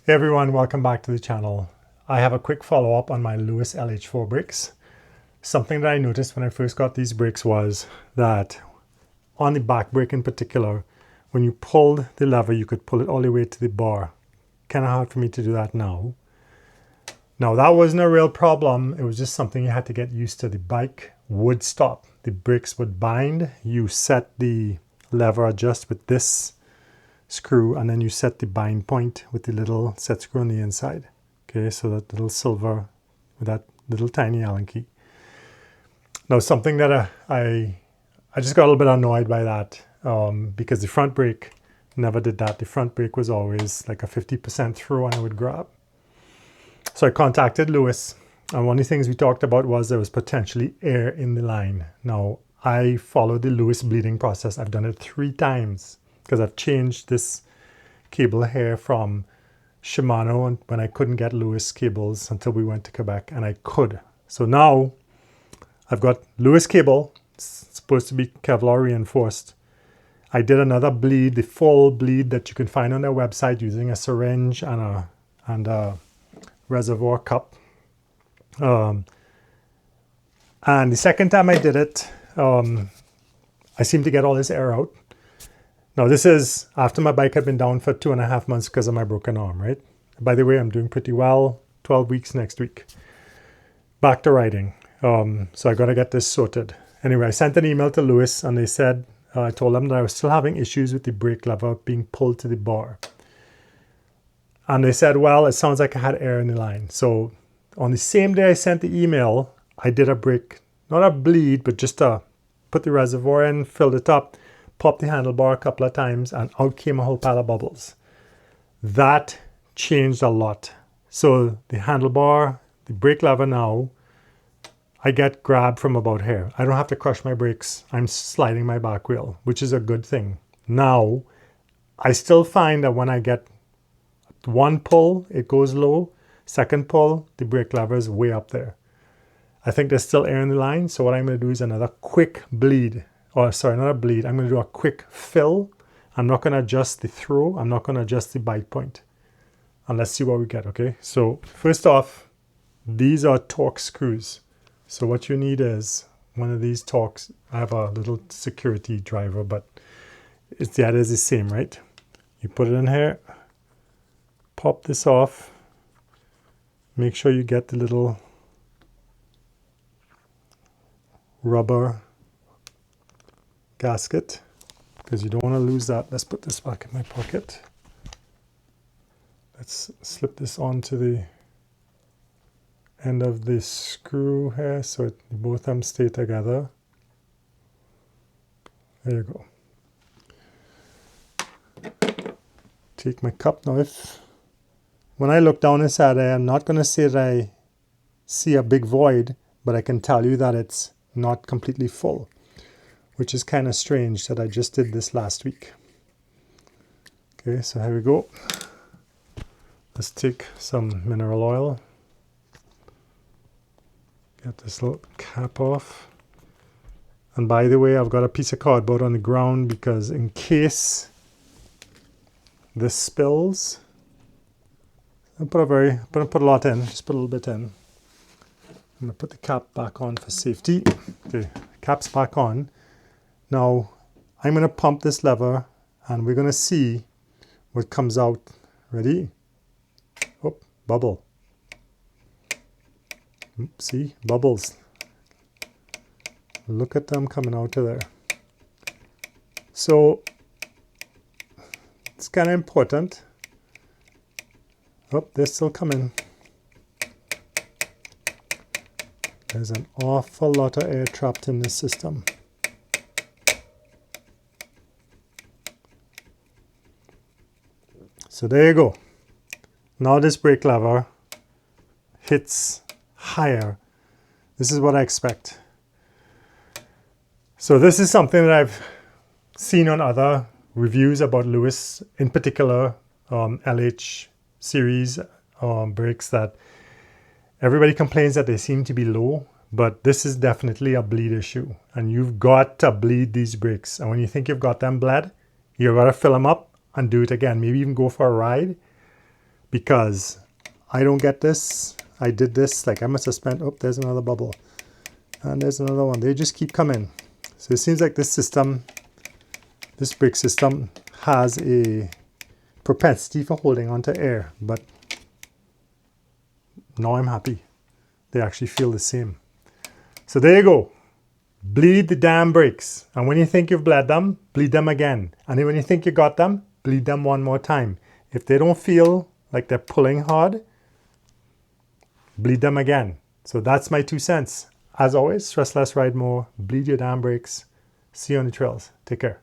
Hey everyone, welcome back to the channel. I have a quick follow-up on my Lewis LH4 brakes. Something that I noticed when I first got these brakes was that on the back brake in particular, when you pulled the lever, you could pull it all the way to the bar. Kind of hard for me to do that now. Now that wasn't a real problem. It was just something you had to get used to. The bike would stop. The brakes would bind. You set the lever adjust with this screw, and then you set the bind point with the little set screw on the inside. Okay, so that little silver with that little tiny Allen key. Now something that I just got a little bit annoyed by that because the front brake never did that. The front brake was always like a 50% throw and it would grab. So I contacted Lewis, and one of the things we talked about was there was potentially air in the line. Now I followed the Lewis bleeding process. I've done it 3 times. Because I've changed this cable here from Shimano and when I couldn't get Lewis cables until we went to Quebec, and I could. So now I've got Lewis cable. It's supposed to be Kevlar reinforced. I did another bleed, the full bleed that you can find on their website using a syringe and a reservoir cup. And the second time I did it, I seemed to get all this air out. Now this is after my bike had been down for 2.5 months because of my broken arm, right? By the way, I'm doing pretty well. 12 weeks next week. Back to riding. So I got to get this sorted. Anyway, I sent an email to Lewis and they said, I told them that I was still having issues with the brake lever being pulled to the bar. And they said, well, it sounds like I had air in the line. So on the same day I sent the email, I did a brake, not a bleed, but just put the reservoir in, filled it up, popped the handlebar a couple of times, and out came a whole pile of bubbles. That changed a lot. So the handlebar, the brake lever now, I get grabbed from about here. I don't have to crush my brakes. I'm sliding my back wheel, which is a good thing. Now, I still find that when I get one pull, it goes low. Second pull, the brake lever is way up there. I think there's still air in the line. So what I'm going to do is another quick bleed. Or sorry, not a bleed. I'm going to do a quick fill. I'm not going to adjust the throw. I'm not going to adjust the bite point. And let's see what we get, okay? So first off, these are Torx screws. So what you need is one of these Torx. I have a little security driver, but the idea is the same, right? You put it in here, pop this off. Make sure you get the little rubber gasket because you don't want to lose that. Let's put this back in my pocket. Let's slip this onto the end of this screw here so both of them stay together. There you go. Take my cup now. When I look down inside there, I'm not going to say that I see a big void, but I can tell you that it's not completely full, which is kind of strange that I just did this last week. Okay, so here we go. Let's take some mineral oil. Get this little cap off. And by the way, I've got a piece of cardboard on the ground because in case this spills, I'm gonna put a lot in, just put a little bit in. I'm gonna put the cap back on for safety. Okay, cap's back on. Now, I'm going to pump this lever and we're going to see what comes out. Ready? Oh, bubble. See? Bubbles. Look at them coming out of there. So, it's kind of important. Oh, they're still coming. There's an awful lot of air trapped in this system. So there you go. Now this brake lever hits higher. This is what I expect. So this is something that I've seen on other reviews about Lewis, in particular LH series brakes, that everybody complains that they seem to be low, but this is definitely a bleed issue. And you've got to bleed these brakes. And when you think you've got them bled, you've got to fill them up and do it again. Maybe even go for a ride. because I don't get this. I did this, like I must have spent, oh, there's another bubble. And there's another one. They just keep coming. So it seems like this system, this brake system has a propensity for holding onto air, but now I'm happy. They actually feel the same. So there you go. Bleed the damn brakes. And when you think you've bled them, bleed them again. And then when you think you got them, bleed them one more time. If they don't feel like they're pulling hard, bleed them again. So that's my 2 cents. As always, stress less, ride more, bleed your damn brakes. See you on the trails. Take care.